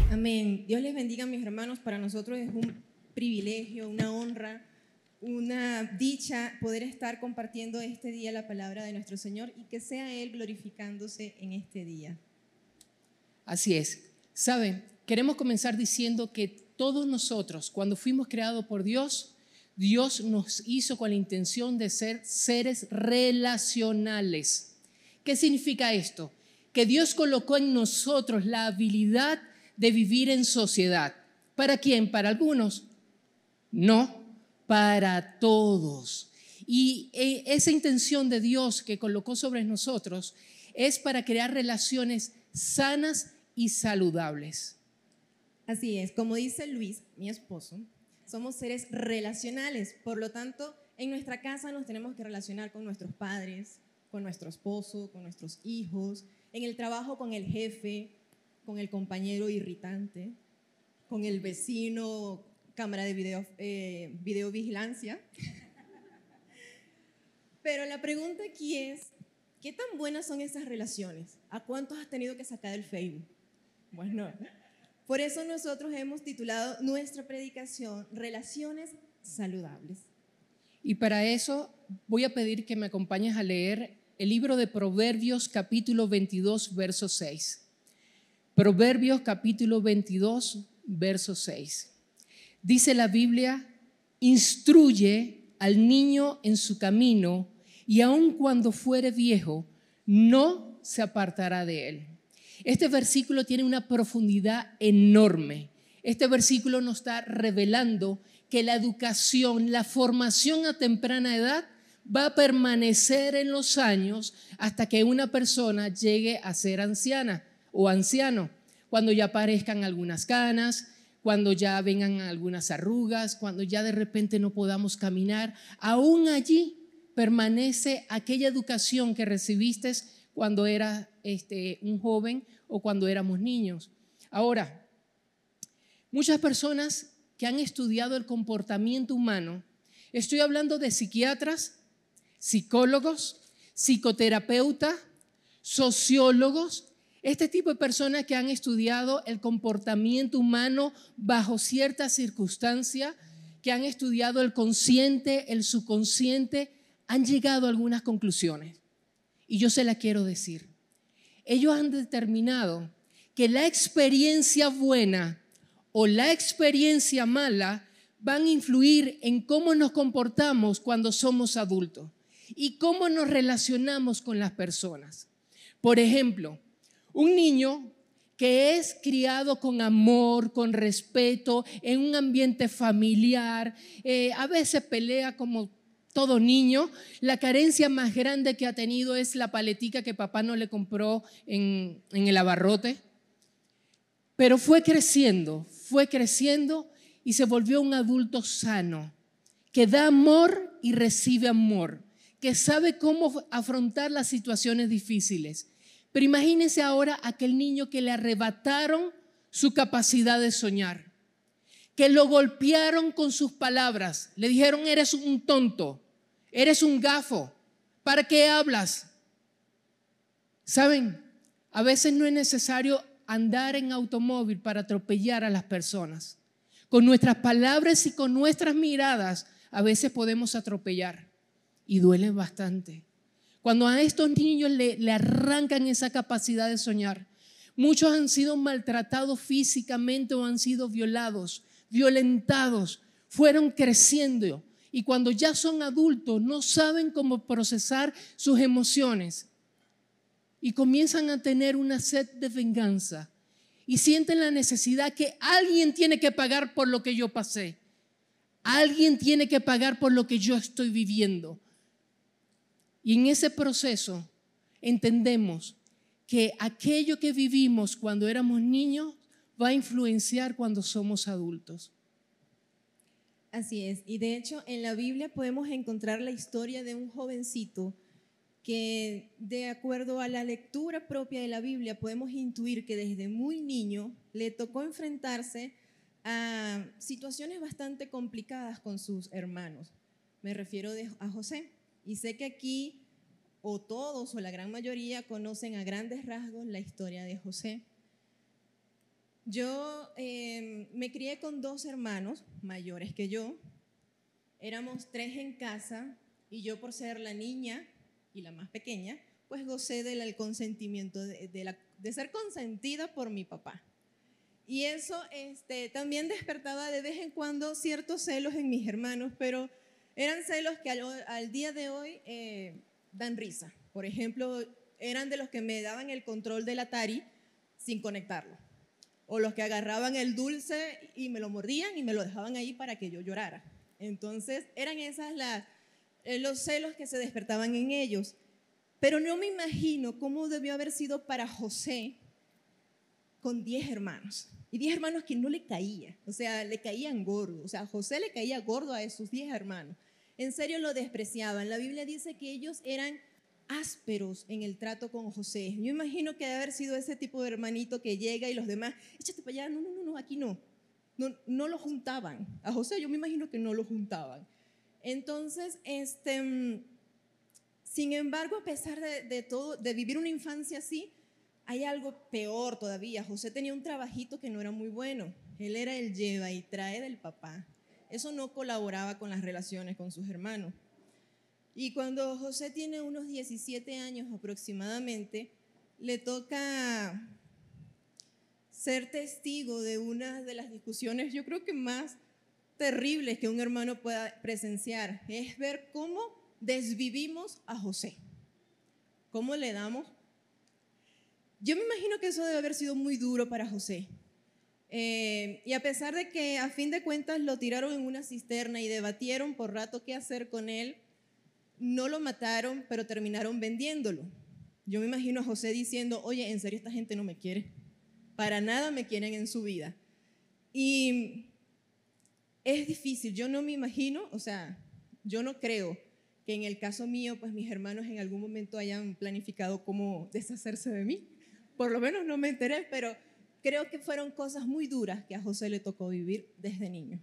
Amén. Dios les bendiga, mis hermanos. Para nosotros es un privilegio, una honra, una dicha poder estar compartiendo este día la palabra de nuestro Señor y que sea Él glorificándose en este día. Así es. Saben, queremos comenzar diciendo que todos nosotros, cuando fuimos creados por Dios, Dios nos hizo con la intención de ser seres relacionales. ¿Qué significa esto? Que Dios colocó en nosotros la habilidad de vivir en sociedad. ¿Para quién? ¿Para algunos? No, para todos. Y esa intención de Dios que colocó sobre nosotros es para crear relaciones sanas y saludables. Así es, como dice Luis, mi esposo, somos seres relacionales, por lo tanto, en nuestra casa nos tenemos que relacionar con nuestros padres, con nuestro esposo, con nuestros hijos, en el trabajo con el jefe, con el compañero irritante, con el vecino, cámara de videovigilancia. Pero la pregunta aquí es, ¿qué tan buenas son esas relaciones? ¿A cuántos has tenido que sacar del Facebook? Bueno, por eso nosotros hemos titulado nuestra predicación Relaciones Saludables. Y para eso voy a pedir que me acompañes a leer el libro de Proverbios capítulo 22, verso 6. Proverbios capítulo 22, verso 6. Dice la Biblia, instruye al niño en su camino y aun cuando fuere viejo, no se apartará de él. Este versículo tiene una profundidad enorme. Este versículo nos está revelando que la educación, la formación a temprana edad va a permanecer en los años hasta que una persona llegue a ser anciana o anciano, cuando ya aparezcan algunas canas, cuando ya vengan algunas arrugas, cuando ya de repente no podamos caminar. Aún allí permanece aquella educación que recibiste cuando eras un joven o cuando éramos niños. Ahora, muchas personas que han estudiado el comportamiento humano, estoy hablando de psiquiatras, psicólogos, psicoterapeutas, sociólogos, este tipo de personas que han estudiado el comportamiento humano bajo ciertas circunstancias, que han estudiado el consciente, el subconsciente, han llegado a algunas conclusiones. Y yo se las quiero decir. Ellos han determinado que la experiencia buena o la experiencia mala van a influir en cómo nos comportamos cuando somos adultos y cómo nos relacionamos con las personas. Por ejemplo, un niño que es criado con amor, con respeto, en un ambiente familiar, a veces pelea como todo niño. La carencia más grande que ha tenido es la paletica que papá no le compró en el abarrote. Pero fue creciendo y se volvió un adulto sano, que da amor y recibe amor, que sabe cómo afrontar las situaciones difíciles. Pero imagínense ahora aquel niño que le arrebataron su capacidad de soñar, que lo golpearon con sus palabras, le dijeron eres un tonto, eres un gafo, ¿para qué hablas? ¿Saben? A veces no es necesario andar en automóvil para atropellar a las personas. Con nuestras palabras y con nuestras miradas a veces podemos atropellar y duele bastante. Cuando a estos niños le arrancan esa capacidad de soñar, muchos han sido maltratados físicamente o han sido violados, violentados, fueron creciendo y cuando ya son adultos no saben cómo procesar sus emociones y comienzan a tener una sed de venganza y sienten la necesidad que alguien tiene que pagar por lo que yo pasé, alguien tiene que pagar por lo que yo estoy viviendo. Y en ese proceso entendemos que aquello que vivimos cuando éramos niños va a influenciar cuando somos adultos. Así es, y de hecho en la Biblia podemos encontrar la historia de un jovencito que, de acuerdo a la lectura propia de la Biblia, podemos intuir que desde muy niño le tocó enfrentarse a situaciones bastante complicadas con sus hermanos. Me refiero a José. Y sé que aquí o todos o la gran mayoría conocen a grandes rasgos la historia de José. Yo me crié con 2 hermanos mayores que yo. Éramos 3 en casa y yo, por ser la niña y la más pequeña, pues gocé del consentimiento de ser consentida por mi papá. Y eso también despertaba de vez en cuando ciertos celos en mis hermanos, pero eran celos que al día de hoy dan risa. Por ejemplo, eran de los que me daban el control del Atari sin conectarlo, o los que agarraban el dulce y me lo mordían y me lo dejaban ahí para que yo llorara. Entonces eran esas los celos que se despertaban en ellos. Pero no me imagino cómo debió haber sido para José con 10 hermanos. Y 10 hermanos que no le caía, o sea, le caían gordo. O sea, José le caía gordo a esos 10 hermanos. En serio lo despreciaban. La Biblia dice que ellos eran ásperos en el trato con José. Yo imagino que debe haber sido ese tipo de hermanito que llega y los demás, échate para allá, no, aquí no. No lo juntaban. A José yo me imagino que no lo juntaban. Entonces, sin embargo, a pesar de todo, de vivir una infancia así, hay algo peor todavía. José tenía un trabajito que no era muy bueno. Él era el lleva y trae del papá. Eso no colaboraba con las relaciones con sus hermanos. Y cuando José tiene unos 17 años aproximadamente, le toca ser testigo de una de las discusiones, yo creo que más terribles que un hermano pueda presenciar. Es ver cómo desvivimos a José. ¿Cómo le damos? Yo me imagino que eso debe haber sido muy duro para José. Y a pesar de que a fin de cuentas lo tiraron en una cisterna y debatieron por rato qué hacer con él, no lo mataron, pero terminaron vendiéndolo. Yo me imagino a José diciendo, oye, en serio esta gente no me quiere, para nada me quieren en su vida. Y es difícil, yo no me imagino, o sea, yo no creo que en el caso mío, pues mis hermanos en algún momento hayan planificado cómo deshacerse de mí. Por lo menos no me enteré, pero creo que fueron cosas muy duras que a José le tocó vivir desde niño.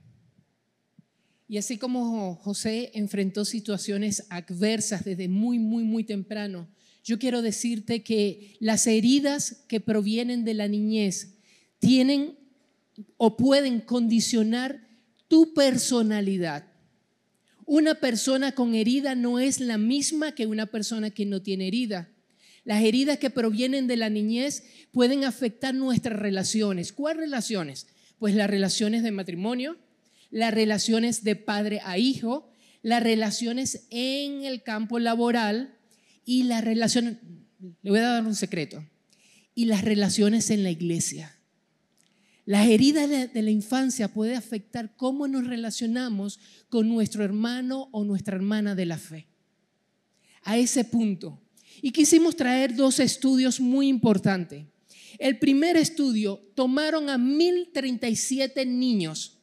Y así como José enfrentó situaciones adversas desde muy temprano, yo quiero decirte que las heridas que provienen de la niñez tienen o pueden condicionar tu personalidad. Una persona con herida no es la misma que una persona que no tiene herida. Las heridas que provienen de la niñez pueden afectar nuestras relaciones. ¿Cuáles relaciones? Pues las relaciones de matrimonio, las relaciones de padre a hijo, las relaciones en el campo laboral y las relaciones, le voy a dar un secreto, y las relaciones en la iglesia. Las heridas de la infancia pueden afectar cómo nos relacionamos con nuestro hermano o nuestra hermana de la fe. A ese punto. Y quisimos traer 2 estudios muy importantes. El primer estudio, tomaron a 1037 niños.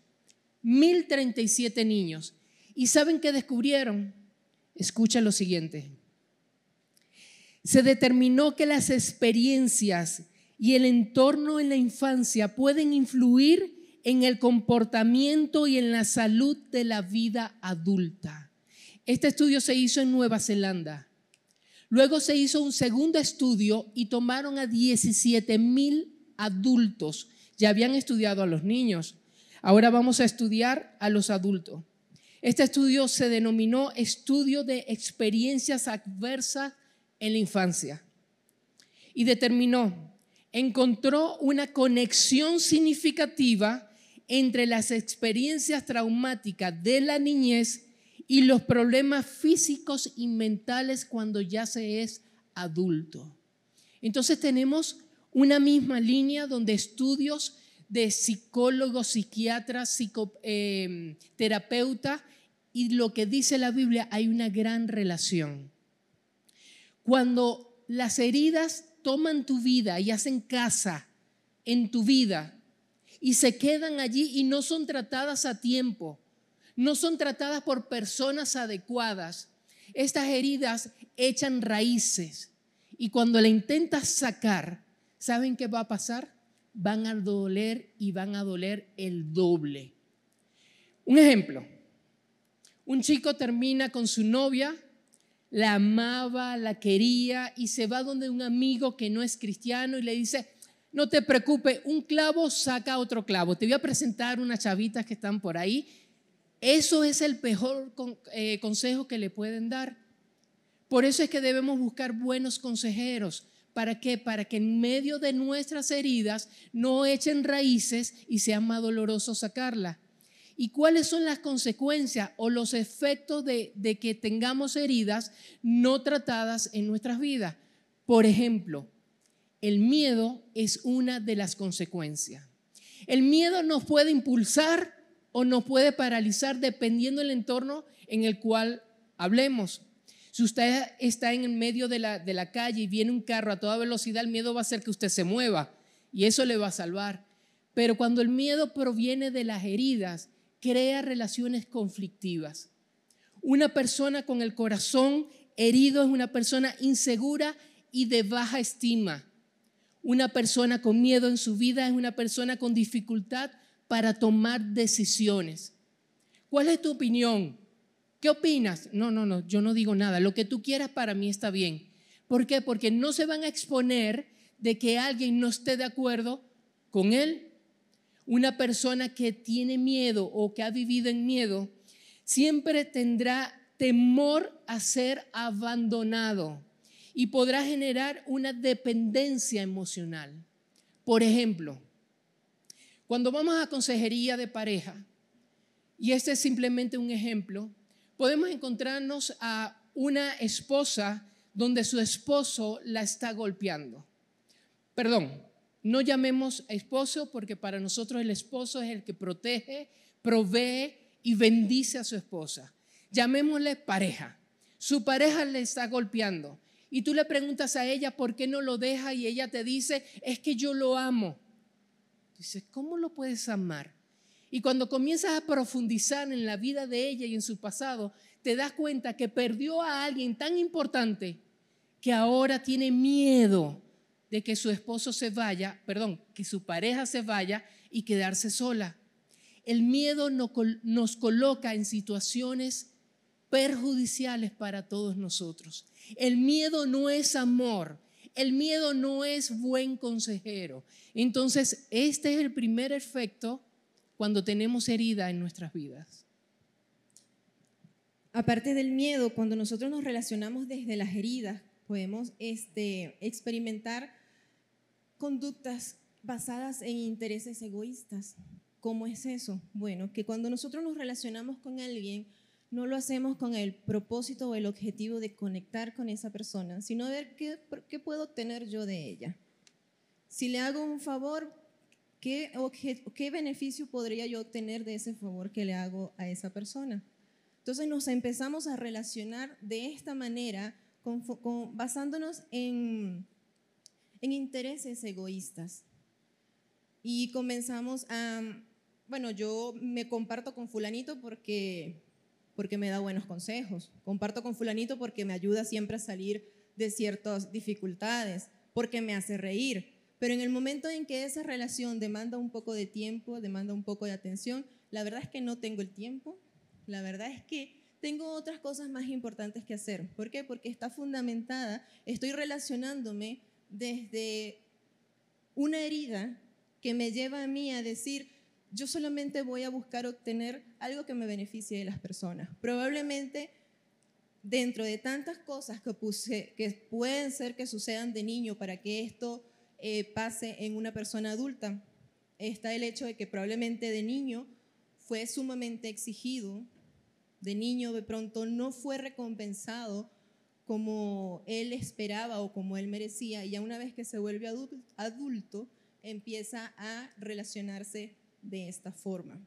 1037 niños. ¿Y saben qué descubrieron? Escucha lo siguiente. Se determinó que las experiencias y el entorno en la infancia pueden influir en el comportamiento y en la salud de la vida adulta. Este estudio se hizo en Nueva Zelanda. Luego se hizo un segundo estudio y tomaron a 17,000 adultos. Ya habían estudiado a los niños. Ahora vamos a estudiar a los adultos. Este estudio se denominó Estudio de Experiencias Adversas en la Infancia. Y encontró una conexión significativa entre las experiencias traumáticas de la niñez y los problemas físicos y mentales cuando ya se es adulto. Entonces tenemos una misma línea donde estudios de psicólogos, psiquiatras, terapeutas, y lo que dice la Biblia, hay una gran relación. Cuando las heridas toman tu vida y hacen casa en tu vida y se quedan allí y no son tratadas a tiempo, no son tratadas por personas adecuadas, estas heridas echan raíces y cuando la intentas sacar, ¿saben qué va a pasar? Van a doler y van a doler el doble. Un ejemplo, un chico termina con su novia, la amaba, la quería y se va donde un amigo que no es cristiano y le dice, No te preocupes, un clavo saca otro clavo. Te voy a presentar unas chavitas que están por ahí. Eso es el mejor consejo que le pueden dar. Por eso es que debemos buscar buenos consejeros. ¿Para qué? Para que en medio de nuestras heridas no echen raíces y sea más doloroso sacarlas. ¿Y cuáles son las consecuencias o los efectos de que tengamos heridas no tratadas en nuestras vidas? Por ejemplo, el miedo es una de las consecuencias. El miedo nos puede impulsar o nos puede paralizar dependiendo del entorno en el cual hablemos. Si usted está en el medio de la calle y viene un carro a toda velocidad, el miedo va a hacer que usted se mueva y eso le va a salvar. Pero cuando el miedo proviene de las heridas, crea relaciones conflictivas. Una persona con el corazón herido es una persona insegura y de baja estima. Una persona con miedo en su vida es una persona con dificultad para tomar decisiones. ¿Cuál es tu opinión? ¿Qué opinas? No, yo no digo nada. Lo que tú quieras para mí está bien. ¿Por qué? Porque no se van a exponer de que alguien no esté de acuerdo con él. Una persona que tiene miedo o que ha vivido en miedo siempre tendrá temor a ser abandonado y podrá generar una dependencia emocional. Por ejemplo, cuando vamos a consejería de pareja, y este es simplemente un ejemplo, podemos encontrarnos a una esposa donde su esposo la está golpeando. Perdón, no llamemos esposo porque para nosotros el esposo es el que protege, provee y bendice a su esposa. Llamémosle pareja. Su pareja le está golpeando y tú le preguntas a ella por qué no lo deja y ella te dice, es que yo lo amo. Dices, ¿cómo lo puedes amar? Y cuando comienzas a profundizar en la vida de ella y en su pasado, te das cuenta que perdió a alguien tan importante que ahora tiene miedo de que su esposo se vaya, que su pareja se vaya y quedarse sola. El miedo nos coloca en situaciones perjudiciales para todos nosotros. El miedo no es amor, el miedo no es buen consejero. Entonces, este es el primer efecto cuando tenemos herida en nuestras vidas. Aparte del miedo, cuando nosotros nos relacionamos desde las heridas, podemos experimentar conductas basadas en intereses egoístas. ¿Cómo es eso? Bueno, que cuando nosotros nos relacionamos con alguien, no lo hacemos con el propósito o el objetivo de conectar con esa persona, sino ver qué puedo obtener yo de ella. Si le hago un favor, ¿qué beneficio podría yo obtener de ese favor que le hago a esa persona? Entonces nos empezamos a relacionar de esta manera, basándonos en intereses egoístas. Y comenzamos yo me comparto con fulanito porque me da buenos consejos, comparto con fulanito porque me ayuda siempre a salir de ciertas dificultades, porque me hace reír. Pero en el momento en que esa relación demanda un poco de tiempo, demanda un poco de atención, la verdad es que no tengo el tiempo, la verdad es que tengo otras cosas más importantes que hacer. ¿Por qué? Porque está fundamentada, estoy relacionándome desde una herida que me lleva a mí a decir, yo solamente voy a buscar obtener algo que me beneficie de las personas. Probablemente dentro de tantas cosas que pueden ser que sucedan de niño para que esto pase en una persona adulta, está el hecho de que probablemente de niño fue sumamente exigido, de niño de pronto no fue recompensado como él esperaba o como él merecía, y ya una vez que se vuelve adulto empieza a relacionarse de esta forma.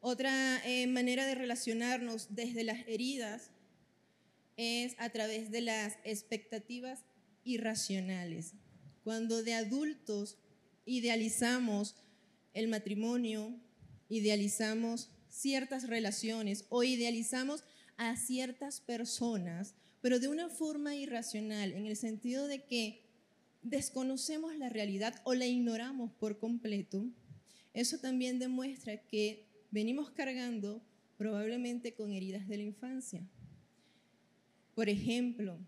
Otra manera de relacionarnos desde las heridas es a través de las expectativas irracionales. Cuando de adultos idealizamos el matrimonio, idealizamos ciertas relaciones o idealizamos a ciertas personas, pero de una forma irracional, en el sentido de que desconocemos la realidad o la ignoramos por completo, eso también demuestra que venimos cargando probablemente con heridas de la infancia. Por ejemplo,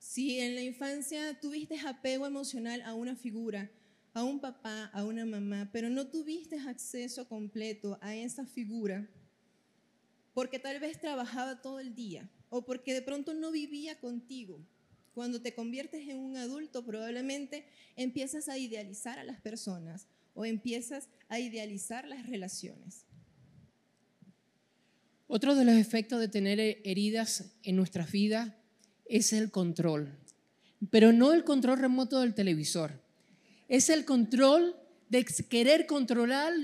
Si en la infancia tuviste apego emocional a una figura, a un papá, a una mamá, pero no tuviste acceso completo a esa figura, porque tal vez trabajaba todo el día o porque de pronto no vivía contigo, cuando te conviertes en un adulto probablemente empiezas a idealizar a las personas o empiezas a idealizar las relaciones. Otro de los efectos de tener heridas en nuestras vidas es el control, pero no el control remoto del televisor. Es el control de querer controlar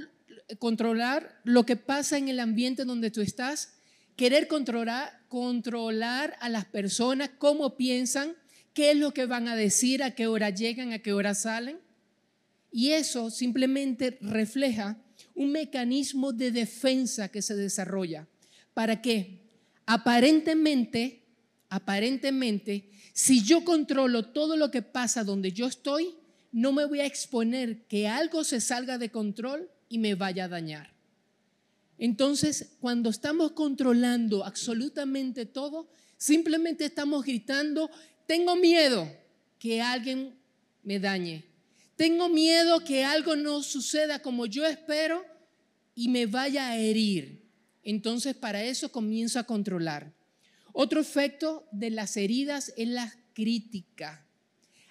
lo que pasa en el ambiente donde tú estás, querer controlar a las personas, cómo piensan, qué es lo que van a decir, a qué hora llegan, a qué hora salen. Y eso simplemente refleja un mecanismo de defensa que se desarrolla. ¿Para qué? Aparentemente, si yo controlo todo lo que pasa donde yo estoy, no me voy a exponer que algo se salga de control y me vaya a dañar. Entonces, cuando estamos controlando absolutamente todo, simplemente estamos gritando, tengo miedo que alguien me dañe. Tengo miedo que algo no suceda como yo espero y me vaya a herir. Entonces, para eso comienzo a controlar. Otro efecto de las heridas es la crítica.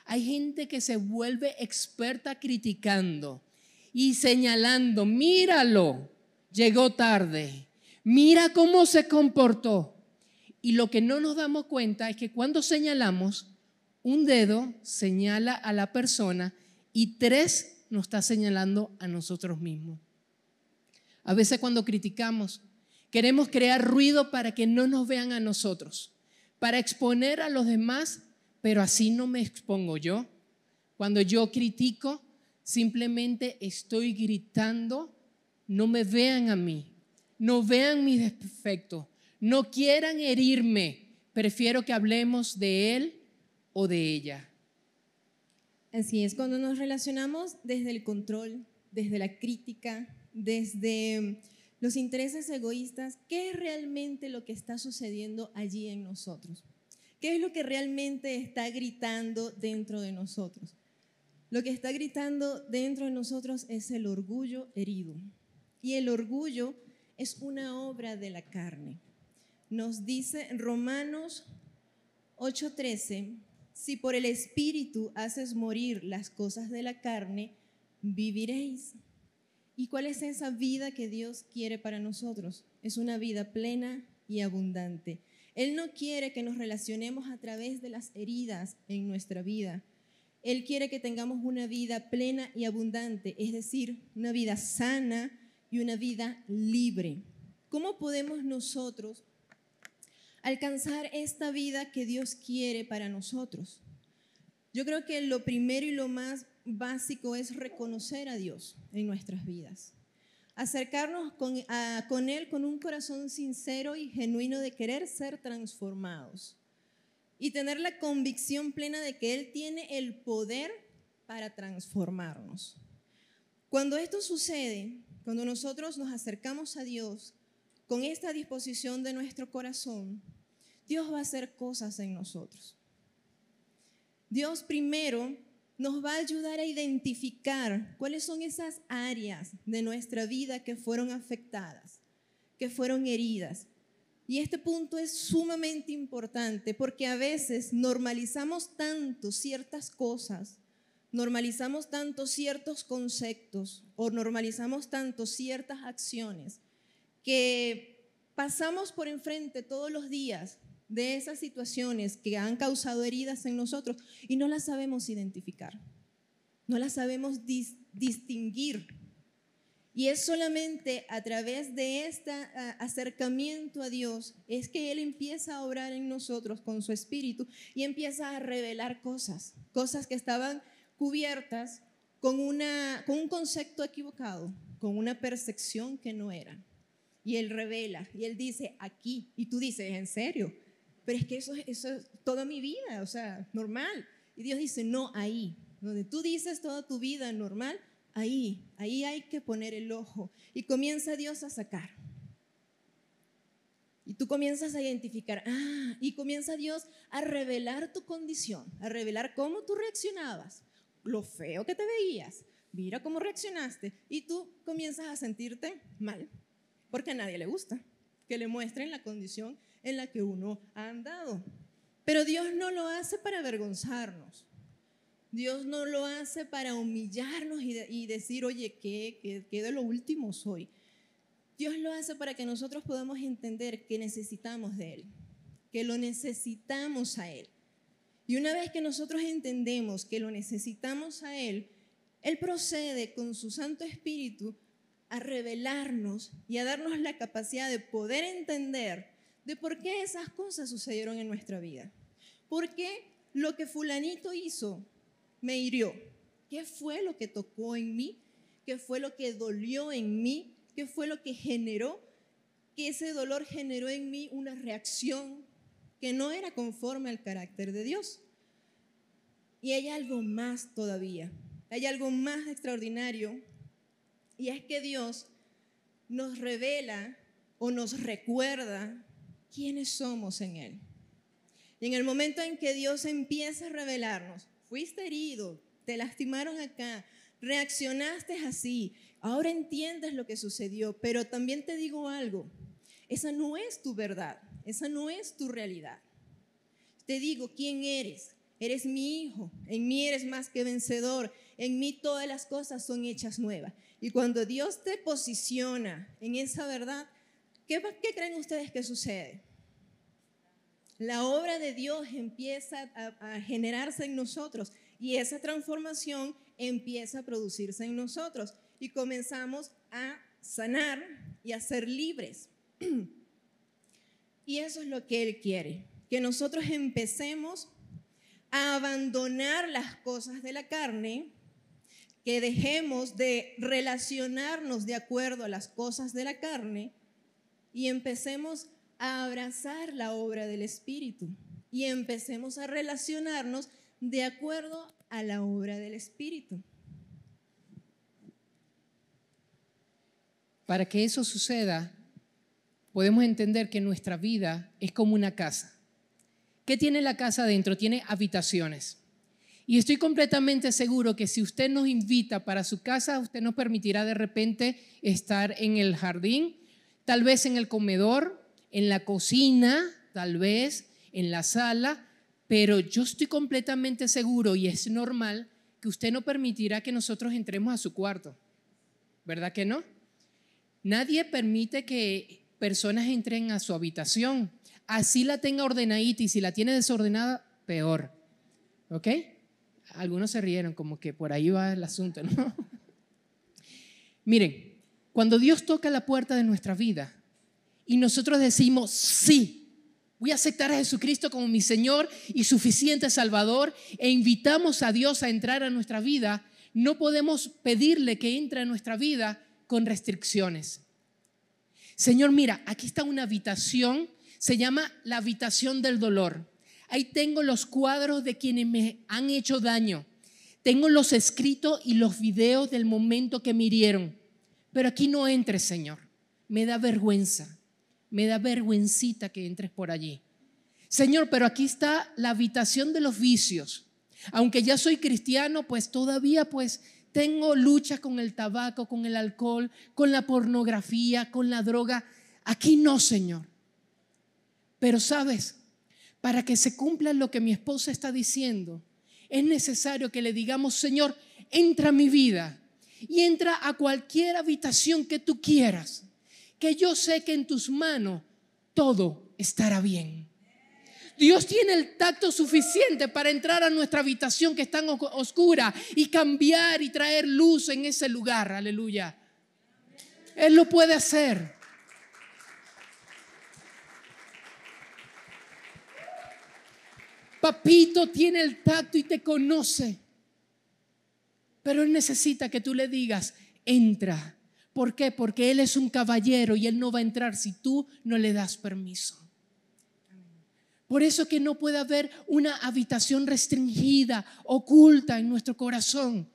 Hay gente que se vuelve experta criticando y señalando, míralo, llegó tarde, mira cómo se comportó. Y lo que no nos damos cuenta es que cuando señalamos, un dedo señala a la persona y 3 nos está señalando a nosotros mismos. A veces cuando criticamos, queremos crear ruido para que no nos vean a nosotros, para exponer a los demás, pero así no me expongo yo. Cuando yo critico, simplemente estoy gritando, no me vean a mí, no vean mis defectos, no quieran herirme, prefiero que hablemos de él o de ella. Así es, cuando nos relacionamos desde el control, desde la crítica, desde los intereses egoístas, ¿qué es realmente lo que está sucediendo allí en nosotros? ¿Qué es lo que realmente está gritando dentro de nosotros? Lo que está gritando dentro de nosotros es el orgullo herido. Y el orgullo es una obra de la carne. Nos dice Romanos 8:13, si por el Espíritu haces morir las cosas de la carne, viviréis. ¿Y cuál es esa vida que Dios quiere para nosotros? Es una vida plena y abundante. Él no quiere que nos relacionemos a través de las heridas en nuestra vida. Él quiere que tengamos una vida plena y abundante, es decir, una vida sana y una vida libre. ¿Cómo podemos nosotros alcanzar esta vida que Dios quiere para nosotros? Yo creo que lo primero y lo más básico es reconocer a Dios en nuestras vidas. Acercarnos con Él con un corazón sincero y genuino de querer ser transformados. Y tener la convicción plena de que Él tiene el poder para transformarnos. Cuando esto sucede, cuando nosotros nos acercamos a Dios con esta disposición de nuestro corazón, Dios va a hacer cosas en nosotros. Dios primero nos va a ayudar a identificar cuáles son esas áreas de nuestra vida que fueron afectadas, que fueron heridas. Y este punto es sumamente importante porque a veces normalizamos tanto ciertas cosas, normalizamos tanto ciertos conceptos o normalizamos tanto ciertas acciones que pasamos por enfrente todos los días de esas situaciones que han causado heridas en nosotros y no las sabemos identificar, no las sabemos distinguir. Y es solamente a través de este acercamiento a Dios es que Él empieza a obrar en nosotros con su Espíritu y empieza a revelar cosas que estaban cubiertas con un concepto equivocado, con una percepción que no era. Y Él revela, y Él dice, aquí, y tú dices, ¿en serio? Pero es que eso es toda mi vida, o sea, normal. Y Dios dice, no, ahí, donde tú dices toda tu vida normal, ahí hay que poner el ojo. Y comienza Dios a sacar. Y tú comienzas a identificar, y comienza Dios a revelar tu condición, a revelar cómo tú reaccionabas, lo feo que te veías, mira cómo reaccionaste, y tú comienzas a sentirte mal, porque a nadie le gusta que le muestren la condición en la que uno ha andado. Pero Dios no lo hace para avergonzarnos. Dios no lo hace para humillarnos y decir, oye, ¿qué de lo último soy? Dios lo hace para que nosotros podamos entender que necesitamos de Él, que lo necesitamos a Él. Y una vez que nosotros entendemos que lo necesitamos a Él, Él procede con su Santo Espíritu a revelarnos y a darnos la capacidad de poder entender de por qué esas cosas sucedieron en nuestra vida. ¿Por qué lo que fulanito hizo me hirió? ¿Qué fue lo que tocó en mí? ¿Qué fue lo que dolió en mí? ¿Qué fue lo que generó? Que ese dolor generó en mí una reacción que no era conforme al carácter de Dios. Y hay algo más todavía, hay algo más extraordinario, y es que Dios nos revela o nos recuerda quiénes somos en Él. Y en el momento en que Dios empieza a revelarnos, fuiste herido, te lastimaron acá, reaccionaste así, ahora entiendes lo que sucedió, pero también te digo algo, esa no es tu verdad, esa no es tu realidad. Te digo quién eres, eres mi hijo, en mí eres más que vencedor, en mí todas las cosas son hechas nuevas. Y cuando Dios te posiciona en esa verdad, ¿qué creen ustedes que sucede? La obra de Dios empieza a generarse en nosotros y esa transformación empieza a producirse en nosotros y comenzamos a sanar y a ser libres. Y eso es lo que Él quiere, que nosotros empecemos a abandonar las cosas de la carne, que dejemos de relacionarnos de acuerdo a las cosas de la carne y empecemos a abrazar la obra del Espíritu y empecemos a relacionarnos de acuerdo a la obra del Espíritu. Para que eso suceda, podemos entender que nuestra vida es como una casa. ¿Qué tiene la casa adentro? Tiene habitaciones. Y estoy completamente seguro que si usted nos invita para su casa, usted nos permitirá de repente estar en el jardín, tal vez en el comedor, en la cocina, tal vez en la sala, pero yo estoy completamente seguro y es normal que usted no permitirá que nosotros entremos a su cuarto, ¿verdad que no? Nadie permite que personas entren a su habitación, así la tenga ordenadita y si la tiene desordenada, peor, ¿ok? Algunos se rieron como que por ahí va el asunto, ¿no? Miren, cuando Dios toca la puerta de nuestra vida y nosotros decimos, sí, voy a aceptar a Jesucristo como mi Señor y suficiente Salvador e invitamos a Dios a entrar a nuestra vida, no podemos pedirle que entre a nuestra vida con restricciones. Señor, mira, aquí está una habitación, se llama la habitación del dolor. Ahí tengo los cuadros de quienes me han hecho daño. Tengo los escritos y los videos del momento que me hirieron. Pero aquí no entres, Señor. Me da vergüenza. Me da vergüencita que entres por allí. Señor, pero aquí está la habitación de los vicios. Aunque ya soy cristiano, pues todavía tengo lucha con el tabaco, con el alcohol, con la pornografía, con la droga. Aquí no, Señor. Pero ¿sabes? Para que se cumpla lo que mi esposa está diciendo, es necesario que le digamos, Señor, entra a mi vida y entra a cualquier habitación que tú quieras, que yo sé que en tus manos todo estará bien. Dios tiene el tacto suficiente para entrar a nuestra habitación que es tan oscura y cambiar y traer luz en ese lugar, aleluya. Él lo puede hacer. Papito tiene el tacto y te conoce, pero Él necesita que tú le digas, entra. ¿Por qué? Porque Él es un caballero y Él no va a entrar si tú no le das permiso. Por eso que no puede haber una habitación restringida, oculta en nuestro corazón.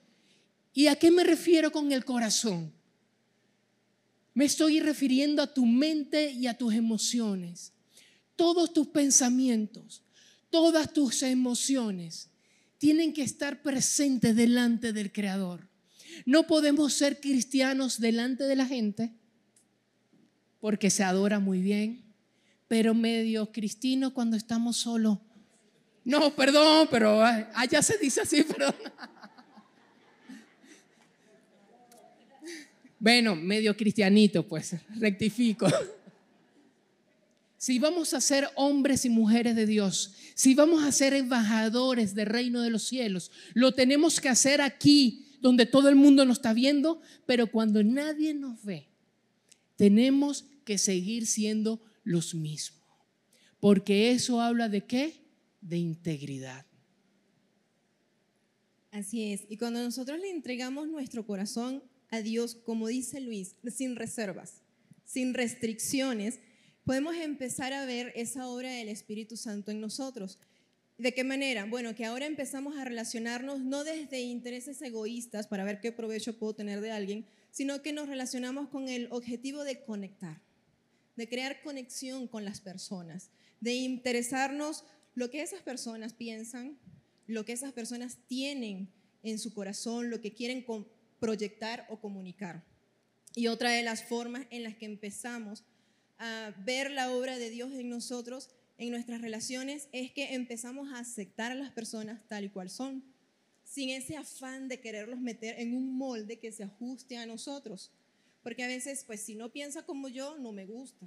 ¿Y a qué me refiero con el corazón? Me estoy refiriendo a tu mente y a tus emociones. Todos tus pensamientos, todas tus emociones tienen que estar presentes delante del Creador. No podemos ser cristianos delante de la gente porque se adora muy bien, pero medio cristinos cuando estamos solos. No, perdón, pero allá se dice así, perdón. Bueno, medio cristianito, pues, rectifico. Si vamos a ser hombres y mujeres de Dios, si vamos a ser embajadores del reino de los cielos, lo tenemos que hacer aquí, donde todo el mundo nos está viendo, pero cuando nadie nos ve, tenemos que seguir siendo los mismos. Porque eso habla ¿de qué? De integridad. Así es. Y cuando nosotros le entregamos nuestro corazón a Dios, como dice Luis, sin reservas, sin restricciones, podemos empezar a ver esa obra del Espíritu Santo en nosotros. ¿De qué manera? Bueno, que ahora empezamos a relacionarnos no desde intereses egoístas para ver qué provecho puedo tener de alguien, sino que nos relacionamos con el objetivo de conectar, de crear conexión con las personas, de interesarnos lo que esas personas piensan, lo que esas personas tienen en su corazón, lo que quieren proyectar o comunicar. Y otra de las formas en las que empezamos a ver la obra de Dios en nosotros, en nuestras relaciones, es que empezamos a aceptar a las personas tal y cual son, sin ese afán de quererlos meter en un molde que se ajuste a nosotros. Porque a veces, pues si no piensa como yo, no me gusta.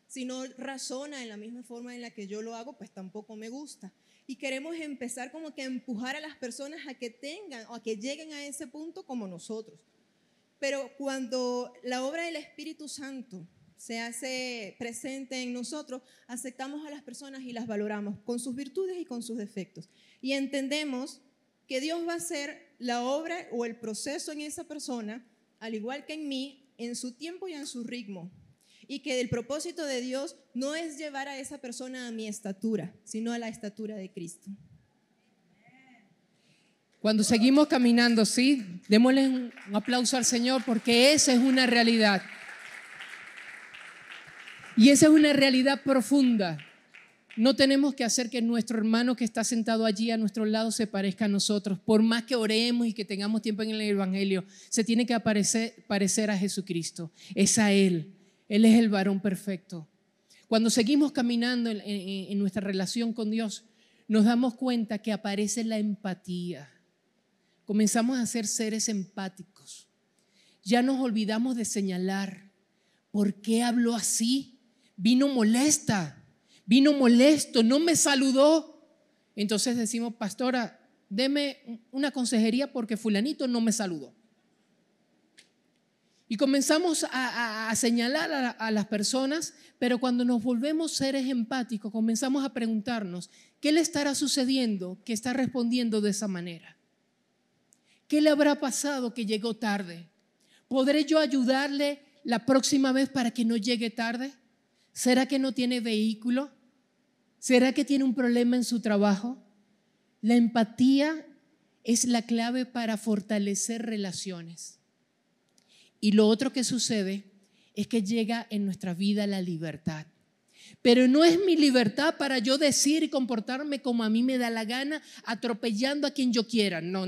Si no razona en la misma forma en la que yo lo hago, pues tampoco me gusta. Y queremos empezar como que a empujar a las personas a que tengan o a que lleguen a ese punto como nosotros. Pero cuando la obra del Espíritu Santo se hace presente en nosotros, aceptamos a las personas y las valoramos con sus virtudes y con sus defectos. Y entendemos que Dios va a hacer la obra o el proceso en esa persona, al igual que en mí, en su tiempo y en su ritmo. Y que el propósito de Dios no es llevar a esa persona a mi estatura, sino a la estatura de Cristo. Cuando seguimos caminando, sí, démosle un aplauso al Señor porque esa es una realidad. Y esa es una realidad profunda. No tenemos que hacer que nuestro hermano que está sentado allí a nuestro lado se parezca a nosotros. Por más que oremos y que tengamos tiempo en el Evangelio, se tiene que parecer a Jesucristo. Es a Él. Él es el varón perfecto. Cuando seguimos caminando en nuestra relación con Dios, nos damos cuenta que aparece la empatía. Comenzamos a ser seres empáticos. Ya nos olvidamos de señalar. ¿Por qué habló así? Vino molesta, vino molesto, no me saludó. Entonces decimos, pastora, deme una consejería porque fulanito no me saludó. Y comenzamos a señalar a las personas, pero cuando nos volvemos seres empáticos, comenzamos a preguntarnos, ¿qué le estará sucediendo que está respondiendo de esa manera? ¿Qué le habrá pasado que llegó tarde? ¿Podré yo ayudarle la próxima vez para que no llegue tarde? ¿Será que no tiene vehículo? ¿Será que tiene un problema en su trabajo? La empatía es la clave para fortalecer relaciones. Y lo otro que sucede es que llega en nuestra vida la libertad. Pero no es mi libertad para yo decir y comportarme como a mí me da la gana, atropellando a quien yo quiera. No.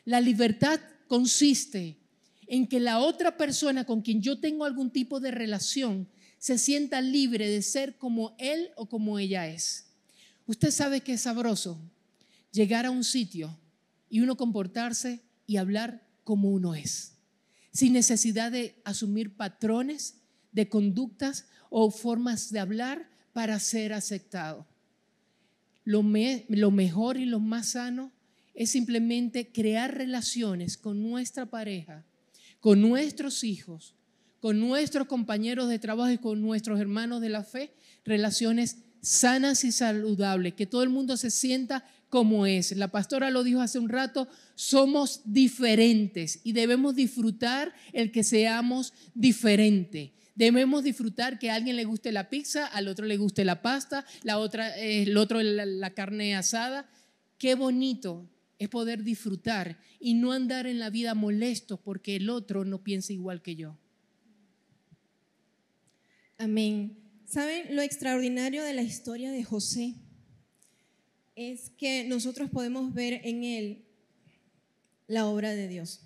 La libertad consiste en que la otra persona con quien yo tengo algún tipo de relación se sienta libre de ser como él o como ella es. Usted sabe que es sabroso llegar a un sitio y uno comportarse y hablar como uno es, sin necesidad de asumir patrones de conductas o formas de hablar para ser aceptado. Lo mejor y lo más sano es simplemente crear relaciones con nuestra pareja, con nuestros hijos, con nuestros compañeros de trabajo y con nuestros hermanos de la fe, relaciones sanas y saludables, que todo el mundo se sienta como es. La pastora lo dijo hace un rato, somos diferentes y debemos disfrutar el que seamos diferentes. Debemos disfrutar que a alguien le guste la pizza, al otro le guste la pasta, el otro la carne asada. Qué bonito es poder disfrutar y no andar en la vida molesto porque el otro no piensa igual que yo. Amén. ¿Saben lo extraordinario de la historia de José? Es que nosotros podemos ver en él la obra de Dios.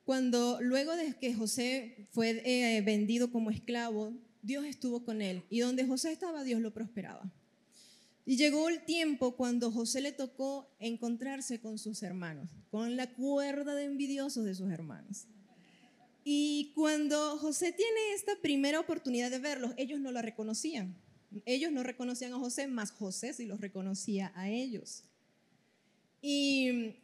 Cuando luego de que José fue vendido como esclavo, Dios estuvo con él y donde José estaba, Dios lo prosperaba. Y llegó el tiempo cuando José le tocó encontrarse con sus hermanos, con la cuerda de envidiosos de sus hermanos. Y cuando José tiene esta primera oportunidad de verlos, ellos no la reconocían. Ellos no reconocían a José, más José sí los reconocía a ellos. Y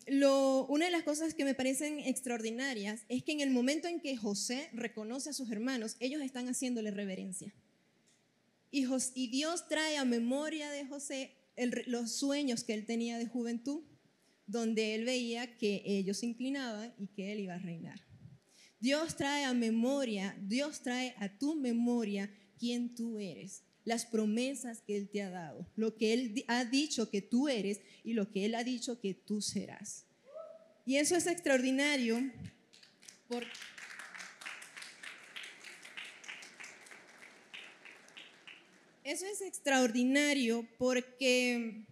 una de las cosas que me parecen extraordinarias es que en el momento en que José reconoce a sus hermanos, ellos están haciéndole reverencia. Y Dios trae a memoria de José los sueños que él tenía de juventud, donde él veía que ellos se inclinaban y que él iba a reinar. Dios trae a memoria, Dios trae a tu memoria quién tú eres, las promesas que Él te ha dado, lo que Él ha dicho que tú eres y lo que Él ha dicho que tú serás. Y eso es extraordinario porque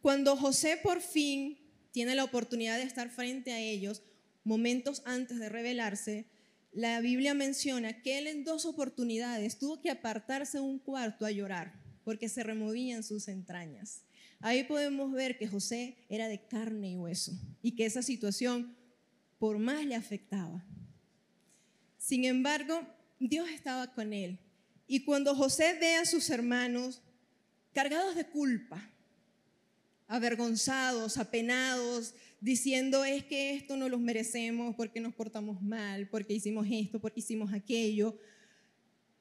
cuando José por fin tiene la oportunidad de estar frente a ellos, momentos antes de revelarse, la Biblia menciona que él en 2 oportunidades tuvo que apartarse a un cuarto a llorar porque se removían sus entrañas. Ahí podemos ver que José era de carne y hueso y que esa situación por más le afectaba. Sin embargo, Dios estaba con él. Y cuando José ve a sus hermanos cargados de culpa, avergonzados, apenados, diciendo es que esto no los merecemos porque nos portamos mal, porque hicimos esto, porque hicimos aquello,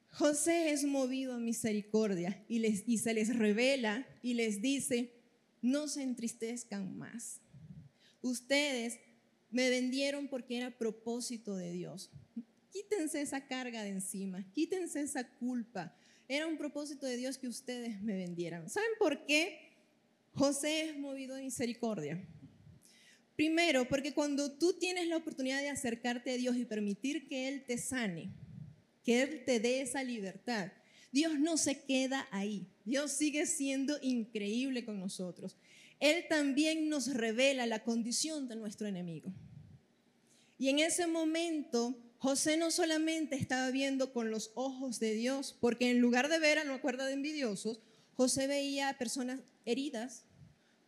José es movido a misericordia y se les revela y les dice, no se entristezcan más. Ustedes me vendieron porque era propósito de Dios. Quítense esa carga de encima, quítense esa culpa. Era un propósito de Dios que ustedes me vendieran. ¿Saben por qué José es movido a misericordia? Primero, porque cuando tú tienes la oportunidad de acercarte a Dios y permitir que Él te sane, que Él te dé esa libertad, Dios no se queda ahí. Dios sigue siendo increíble con nosotros. Él también nos revela la condición de nuestro enemigo. Y en ese momento, José no solamente estaba viendo con los ojos de Dios, porque en lugar de ver a la cuerda de envidiosos, José veía a personas heridas,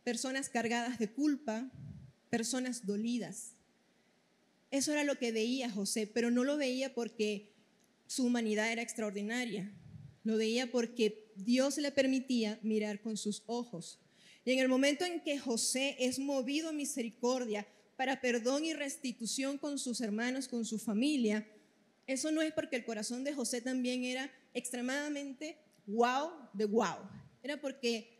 personas cargadas de culpa, personas dolidas. Eso era lo que veía José, pero no lo veía porque su humanidad era extraordinaria. Lo veía porque Dios le permitía mirar con sus ojos. Y en el momento en que José es movido a misericordia para perdón y restitución con sus hermanos, con su familia, eso no es porque el corazón de José también era extremadamente wow de wow. Era porque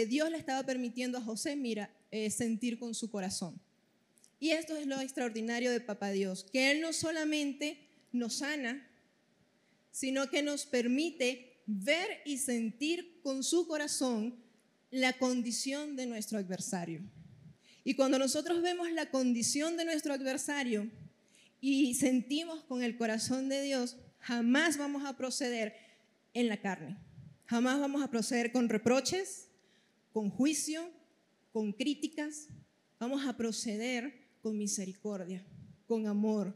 Dios le estaba permitiendo a José sentir con su corazón. Y esto es lo extraordinario de Papá Dios, que Él no solamente nos sana, sino que nos permite ver y sentir con su corazón la condición de nuestro adversario. Y cuando nosotros vemos la condición de nuestro adversario y sentimos con el corazón de Dios, jamás vamos a proceder en la carne. Jamás vamos a proceder con reproches, con juicio, con críticas. Vamos a proceder con misericordia, con amor,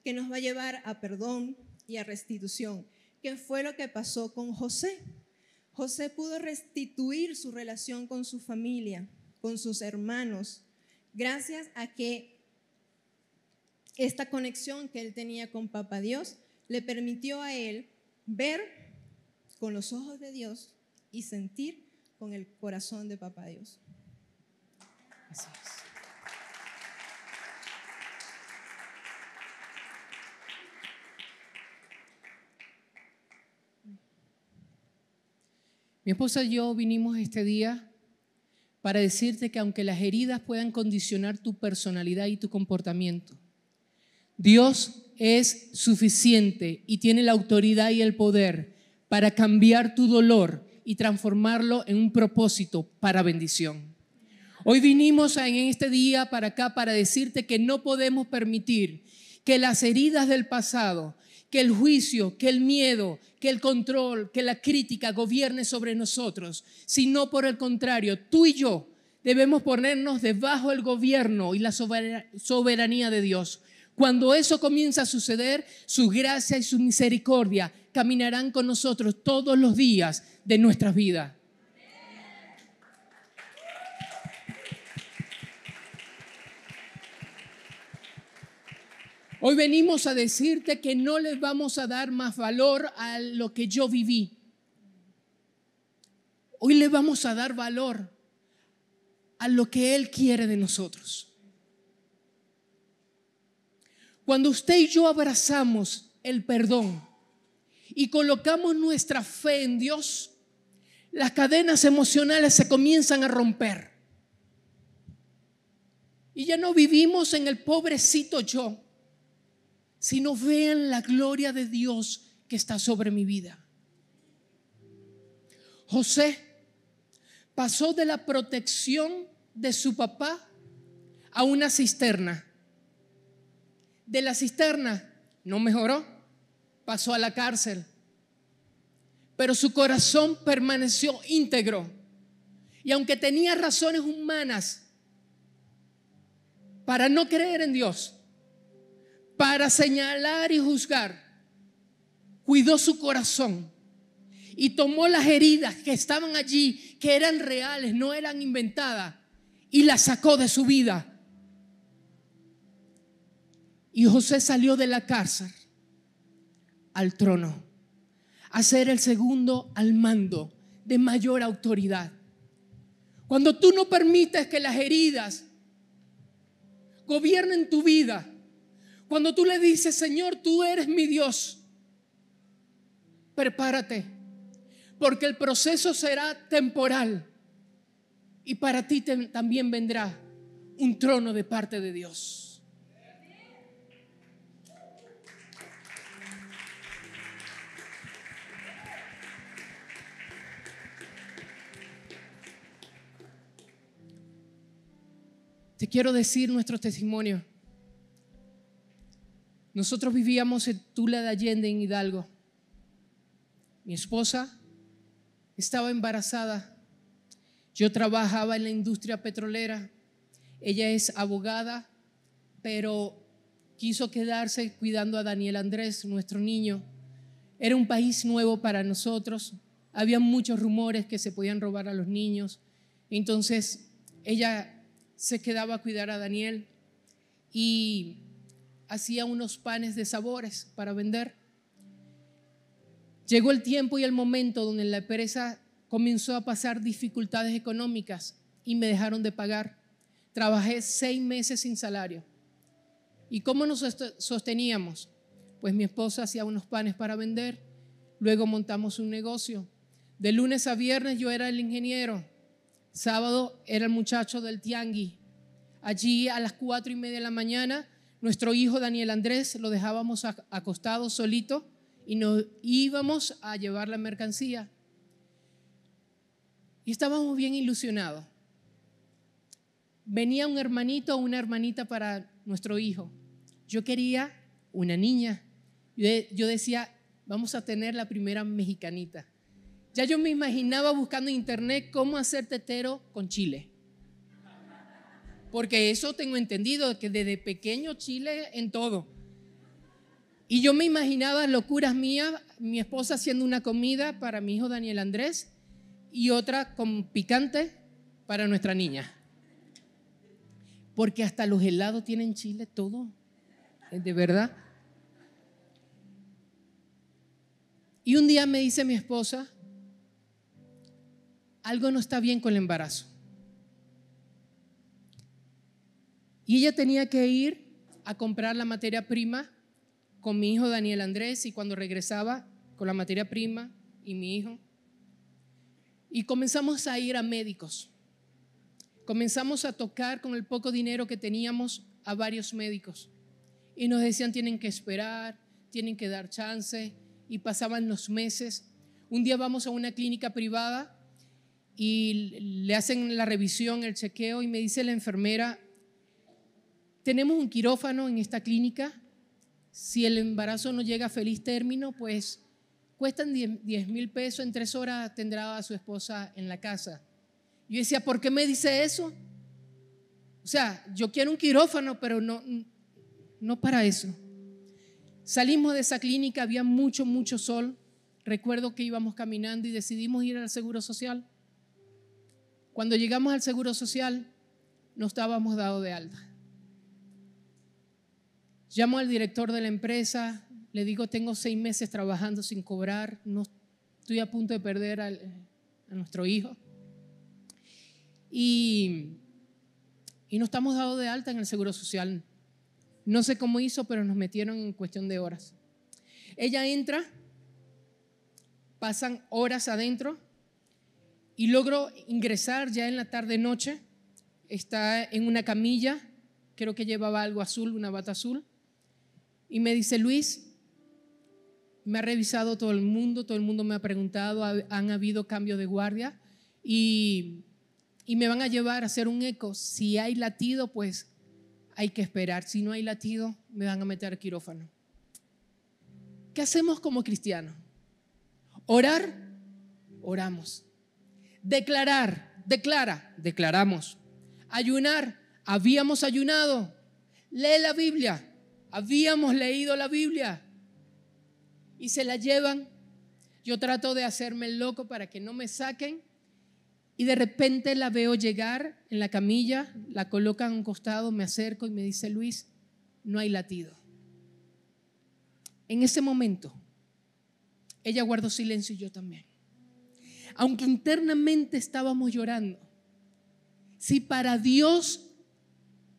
que nos va a llevar a perdón y a restitución. ¿Qué fue lo que pasó con José? José pudo restituir su relación con su familia, con sus hermanos, gracias a que esta conexión que él tenía con Papá Dios le permitió a él ver con los ojos de Dios y sentir con el corazón de Papá Dios. Así es. Mi esposa y yo vinimos este día para decirte que aunque las heridas puedan condicionar tu personalidad y tu comportamiento, Dios es suficiente y tiene la autoridad y el poder para cambiar tu dolor y transformarlo en un propósito para bendición. Hoy vinimos en este día para acá para decirte que no podemos permitir que las heridas del pasado, que el juicio, que el miedo, que el control, que la crítica gobierne sobre nosotros, sino por el contrario, tú y yo debemos ponernos debajo del gobierno y la soberanía de Dios. Cuando eso comienza a suceder, su gracia y su misericordia caminarán con nosotros todos los días de nuestras vidas. Hoy venimos a decirte que no le vamos a dar más valor a lo que yo viví. Hoy le vamos a dar valor a lo que Él quiere de nosotros. Cuando usted y yo abrazamos el perdón y colocamos nuestra fe en Dios, las cadenas emocionales se comienzan a romper. Y ya no vivimos en el pobrecito yo, sino vean la gloria de Dios que está sobre mi vida. José pasó de la protección de su papá a una cisterna. De la cisterna no mejoró, pasó a la cárcel, pero su corazón permaneció íntegro. Y aunque tenía razones humanas para no creer en Dios, para señalar y juzgar, cuidó su corazón y tomó las heridas que estaban allí, que eran reales, no eran inventadas, y las sacó de su vida. Y José salió de la cárcel al trono, a ser el segundo al mando de mayor autoridad. Cuando tú no permites que las heridas gobiernen tu vida, cuando tú le dices, Señor, tú eres mi Dios, prepárate, porque el proceso será temporal y para ti también vendrá un trono de parte de Dios. Te quiero decir nuestro testimonio. Nosotros vivíamos en Tula de Allende, en Hidalgo. Mi esposa estaba embarazada. Yo trabajaba en la industria petrolera. Ella es abogada, pero quiso quedarse cuidando a Daniel Andrés, nuestro niño. Era un país nuevo para nosotros. Había muchos rumores que se podían robar a los niños. Entonces ella se quedaba a cuidar a Daniel y hacía unos panes de sabores para vender. Llegó el tiempo y el momento donde la empresa comenzó a pasar dificultades económicas y me dejaron de pagar. Trabajé 6 meses sin salario. ¿Y cómo nos sosteníamos? Pues mi esposa hacía unos panes para vender, luego montamos un negocio. De lunes a viernes yo era el ingeniero, sábado era el muchacho del tianguis. Allí a las 4:30 de la mañana nuestro hijo Daniel Andrés lo dejábamos acostado solito y nos íbamos a llevar la mercancía. Y estábamos bien ilusionados. Venía un hermanito o una hermanita para nuestro hijo. Yo quería una niña. Yo decía, vamos a tener la primera mexicanita. Ya yo me imaginaba buscando en internet cómo hacer tetero con chile. Porque eso tengo entendido, que desde pequeño chile en todo. Y yo me imaginaba locuras mías, mi esposa haciendo una comida para mi hijo Daniel Andrés y otra con picante para nuestra niña. Porque hasta los helados tienen chile, todo, de verdad. Y un día me dice mi esposa, algo no está bien con el embarazo. Y ella tenía que ir a comprar la materia prima con mi hijo Daniel Andrés y cuando regresaba con la materia prima y mi hijo. Y comenzamos a ir a médicos. Comenzamos a tocar con el poco dinero que teníamos a varios médicos. Y nos decían, tienen que esperar, tienen que dar chance. Y pasaban los meses. Un día vamos a una clínica privada y le hacen la revisión, el chequeo y me dice la enfermera, tenemos un quirófano en esta clínica, Si el embarazo no llega a feliz término, pues cuestan 10,000 pesos, en 3 horas tendrá a su esposa en la casa. Yo decía, ¿por qué me dice eso? O sea, yo quiero un quirófano, pero no para eso. Salimos de esa clínica, había mucho sol. Recuerdo que íbamos caminando y decidimos ir al Seguro Social. Cuando llegamos al Seguro Social, no estábamos dados de alta. Llamo al director de la empresa, le digo, tengo 6 meses trabajando sin cobrar, no, estoy a punto de perder a nuestro hijo. Y no estamos dados de alta en el Seguro Social. No sé cómo hizo, pero nos metieron en cuestión de horas. Ella entra, pasan horas adentro y logro ingresar ya en la tarde-noche. Está en una camilla, creo que llevaba algo azul, una bata azul. Y me dice, Luis, me ha revisado todo el mundo me ha preguntado, han habido cambios de guardia y me van a llevar a hacer un eco. Si hay latido, pues hay que esperar. Si no hay latido, me van a meter al quirófano. ¿Qué hacemos como cristianos? Orar, oramos. Declaramos. Ayunar, habíamos ayunado. Lee la Biblia, habíamos leído la Biblia. Y se la llevan. Yo trato de hacerme el loco para que no me saquen. Y de repente la veo llegar en la camilla, la colocan a un costado, me acerco y me dice, Luis, no hay latido. En ese momento, ella guardó silencio y yo también. Aunque internamente estábamos llorando, si para Dios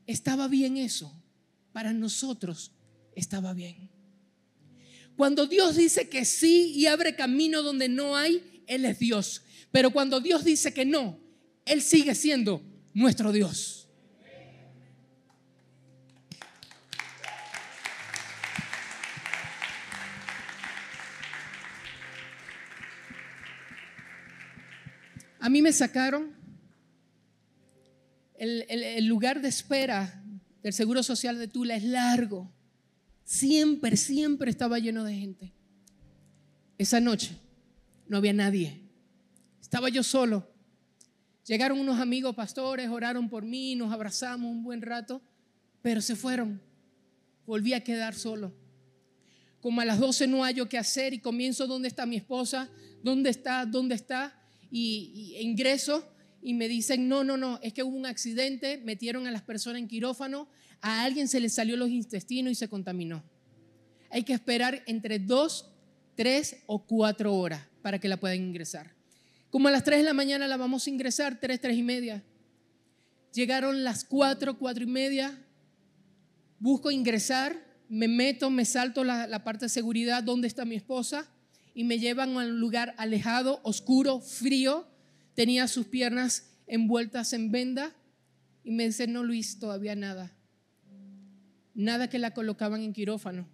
estaba bien eso, para nosotros estaba bien. Cuando Dios dice que sí y abre camino donde no hay, Él es Dios. Pero cuando Dios dice que no, Él sigue siendo nuestro Dios. A mí me sacaron. El lugar de espera del Seguro Social de Tula es largo. Siempre estaba lleno de gente. Esa noche no había nadie. Estaba yo solo. Llegaron unos amigos pastores, oraron por mí, nos abrazamos un buen rato, pero se fueron. Volví a quedar solo. Como a las 12 no hallo qué hacer y comienzo, ¿dónde está mi esposa? ¿Dónde está? Y ingreso y me dicen, no, es que hubo un accidente, metieron a las personas en quirófano, a alguien se le salió los intestinos y se contaminó. Hay que esperar entre 2, 3 o 4 horas para que la puedan ingresar. Como a las 3 de la mañana la vamos a ingresar, 3 y media. Llegaron las 4 y media, busco ingresar, me meto, me salto la parte de seguridad, ¿dónde está mi esposa? Y me llevan a un lugar alejado, oscuro, frío. Tenía sus piernas envueltas en venda y me dicen, no, Luis, todavía nada. Nada, que la colocaban en quirófano.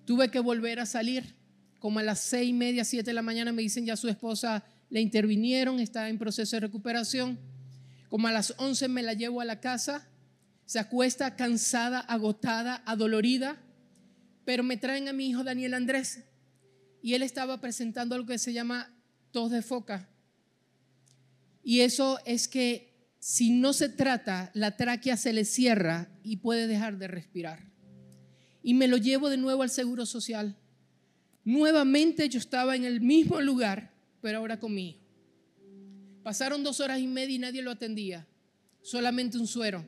Tuve que volver a salir. Como a las 6 y media, 7 de la mañana me dicen, ya su esposa le intervinieron, está en proceso de recuperación. Como a las 11 me la llevo a la casa, se acuesta cansada, agotada, adolorida, pero me traen a mi hijo Daniel Andrés y él estaba presentando algo que se llama tos de foca. Y eso es que si no se trata, la tráquea se le cierra y puede dejar de respirar. Y me lo llevo de nuevo al Seguro Social. Nuevamente yo estaba en el mismo lugar, pero ahora con mi hijo. Pasaron 2 horas y media y nadie lo atendía, solamente un suero.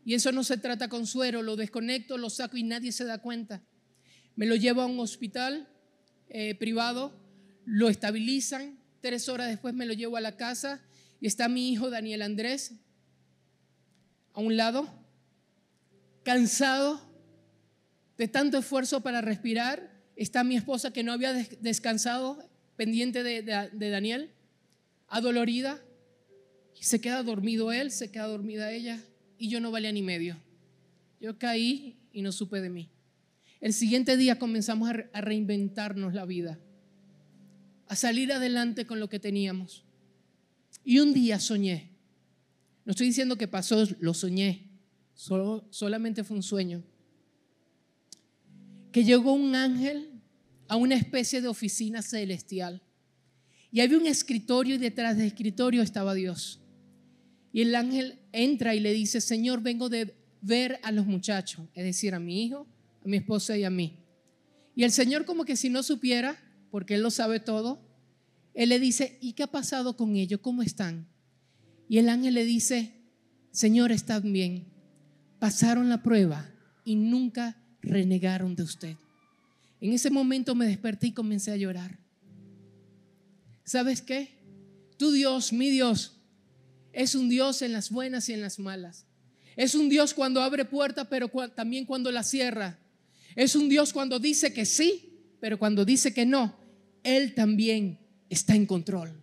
Y eso no se trata con suero, lo desconecto, lo saco y nadie se da cuenta. Me lo llevo a un hospital privado, lo estabilizan, 3 horas después me lo llevo a la casa y está mi hijo Daniel Andrés a un lado, cansado de tanto esfuerzo para respirar. Está mi esposa que no había descansado, pendiente de Daniel, adolorida. Se queda dormido él, se queda dormida ella y yo no valía ni medio. Yo caí y no supe de mí. El siguiente día comenzamos a reinventarnos la vida, a salir adelante con lo que teníamos. Y un día soñé. No estoy diciendo que pasó, lo soñé. Solamente fue un sueño. que llegó un ángel a una especie de oficina celestial. Y había un escritorio y detrás del escritorio estaba Dios. Y el ángel entra y le dice: Señor, vengo de ver a los muchachos, es decir, a mi hijo, a mi esposa y a mí. Y el Señor, como que si no supiera, porque Él lo sabe todo, Él le dice: ¿y qué ha pasado con ellos? ¿Cómo están? Y el ángel le dice: Señor, están bien, pasaron la prueba y nunca renegaron de usted. En ese momento me desperté y comencé a llorar. ¿Sabes qué? Tu Dios, mi Dios, es un Dios en las buenas y en las malas. Es un Dios cuando abre puertas, pero también cuando las cierra. Es un Dios cuando dice que sí, pero cuando dice que no, Él también está en control.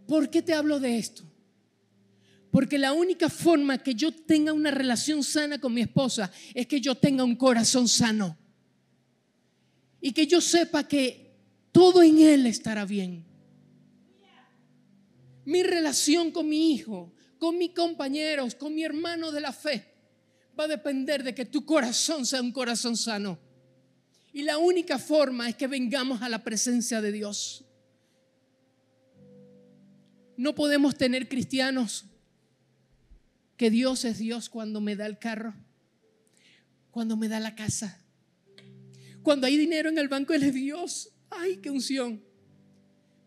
¿Por qué te hablo de esto? Porque la única forma que yo tenga una relación sana con mi esposa es que yo tenga un corazón sano y que yo sepa que todo en Él estará bien. Mi relación con mi hijo, con mis compañeros, con mi hermano de la fe va a depender de que tu corazón sea un corazón sano. Y la única forma es que vengamos a la presencia de Dios. No podemos tener cristianos que Dios es Dios cuando me da el carro, cuando me da la casa, cuando hay dinero en el banco. Él es Dios. ¡Ay, qué unción!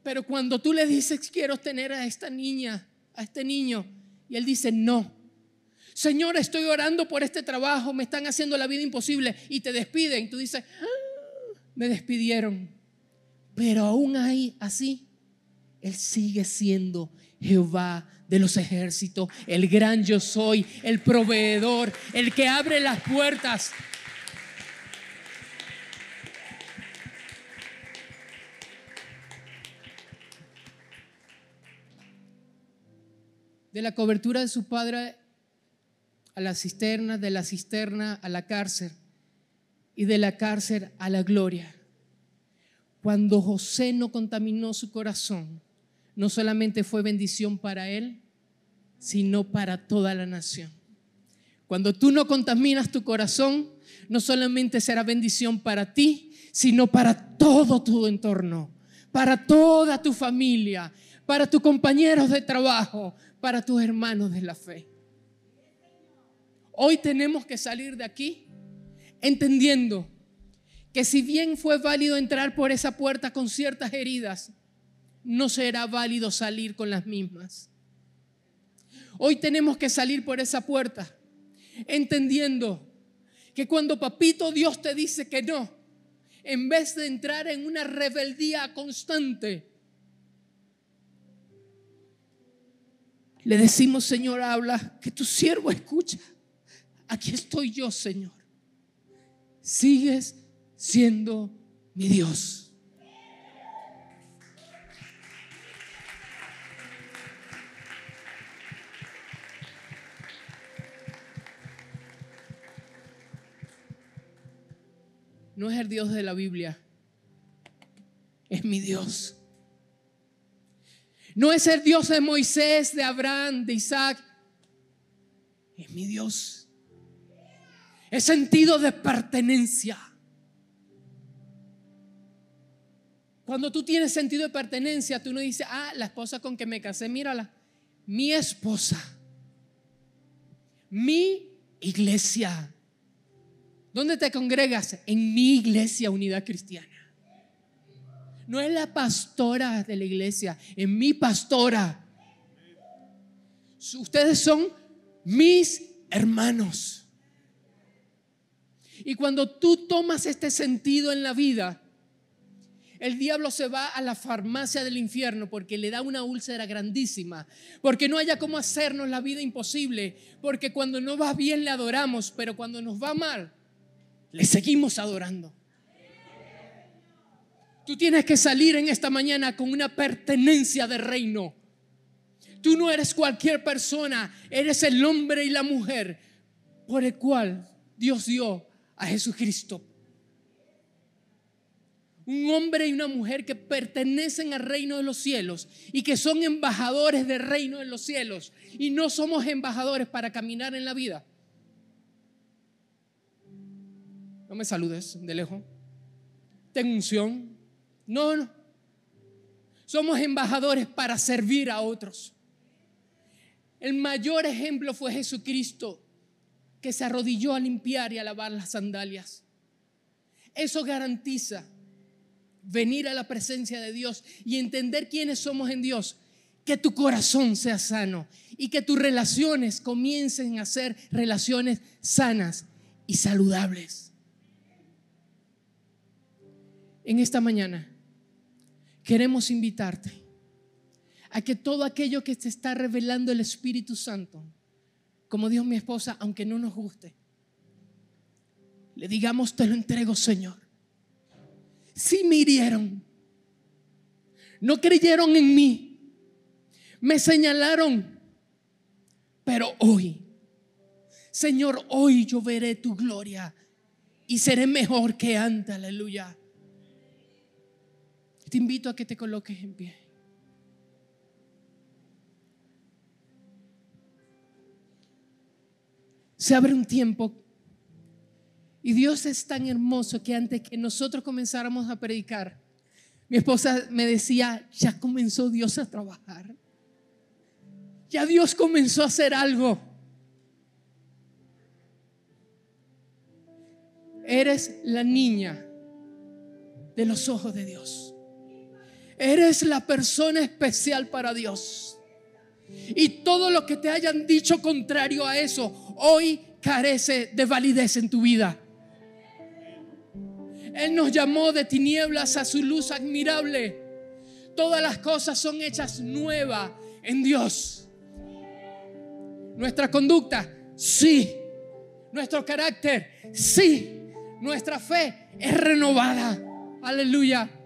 Pero cuando tú le dices: quiero tener a esta niña, a este niño, y Él dice: no. Señor, estoy orando por este trabajo, me están haciendo la vida imposible, y te despiden. Tú dices: me despidieron. Pero aún ahí, así, Él sigue siendo Jehová de los ejércitos, el gran yo soy, el proveedor, el que abre las puertas. De la cobertura de su padre a la cisterna, de la cisterna a la cárcel y de la cárcel a la gloria. Cuando José no contaminó su corazón, no solamente fue bendición para él, sino para toda la nación. Cuando tú no contaminas tu corazón, no solamente será bendición para ti, sino para todo tu entorno, para toda tu familia, para tus compañeros de trabajo, para tus hermanos de la fe. Hoy tenemos que salir de aquí entendiendo que si bien fue válido entrar por esa puerta con ciertas heridas, no será válido salir con las mismas. Hoy tenemos que salir por esa puerta entendiendo que cuando papito Dios te dice que no, en vez de entrar en una rebeldía constante, le decimos: Señor, habla, que tu siervo escucha. Aquí estoy yo, Señor. Sigues siendo mi Dios. No es el Dios de la Biblia, es mi Dios. No es el Dios de Moisés, de Abraham, de Isaac, es mi Dios. Es sentido de pertenencia. Cuando tú tienes sentido de pertenencia, tú no dices: la esposa con que me casé, mírala, mi esposa, mi iglesia. ¿Dónde te congregas? En mi iglesia Unidad Cristiana. No es la pastora de la iglesia, es mi pastora. Ustedes son mis hermanos. Y cuando tú tomas este sentido en la vida, el diablo se va a la farmacia del infierno porque le da una úlcera grandísima, porque no haya cómo hacernos la vida imposible, porque cuando nos va bien le adoramos, pero cuando nos va mal le seguimos adorando. Tú tienes que salir en esta mañana con una pertenencia de reino. Tú no eres cualquier persona, eres el hombre y la mujer por el cual Dios dio a Jesucristo. Un hombre y una mujer que pertenecen al reino de los cielos y que son embajadores del reino de los cielos. Y no somos embajadores para caminar en la vida. No me saludes de lejos. Ten unción. No. Somos embajadores para servir a otros. El mayor ejemplo fue Jesucristo, que se arrodilló a limpiar y a lavar las sandalias. Eso garantiza venir a la presencia de Dios y entender quiénes somos en Dios. Que tu corazón sea sano y que tus relaciones comiencen a ser relaciones sanas y saludables. En esta mañana queremos invitarte a que todo aquello que te está revelando el Espíritu Santo, como dijo mi esposa, aunque no nos guste, le digamos: te lo entrego, Señor. Sí me hirieron, no creyeron en mí, me señalaron, pero hoy, Señor, hoy yo veré tu gloria y seré mejor que antes. Aleluya. Te invito a que te coloques en pie. Se abre un tiempo y Dios es tan hermoso que antes que nosotros comenzáramos a predicar, mi esposa me decía: ya comenzó Dios a trabajar. Ya Dios comenzó a hacer algo. Eres la niña de los ojos de Dios. Eres la persona especial para Dios. Y todo lo que te hayan dicho contrario a eso, hoy carece de validez en tu vida. Él nos llamó de tinieblas a su luz admirable. Todas las cosas son hechas nuevas en Dios. Nuestra conducta, sí. Nuestro carácter, sí. Nuestra fe es renovada. Aleluya.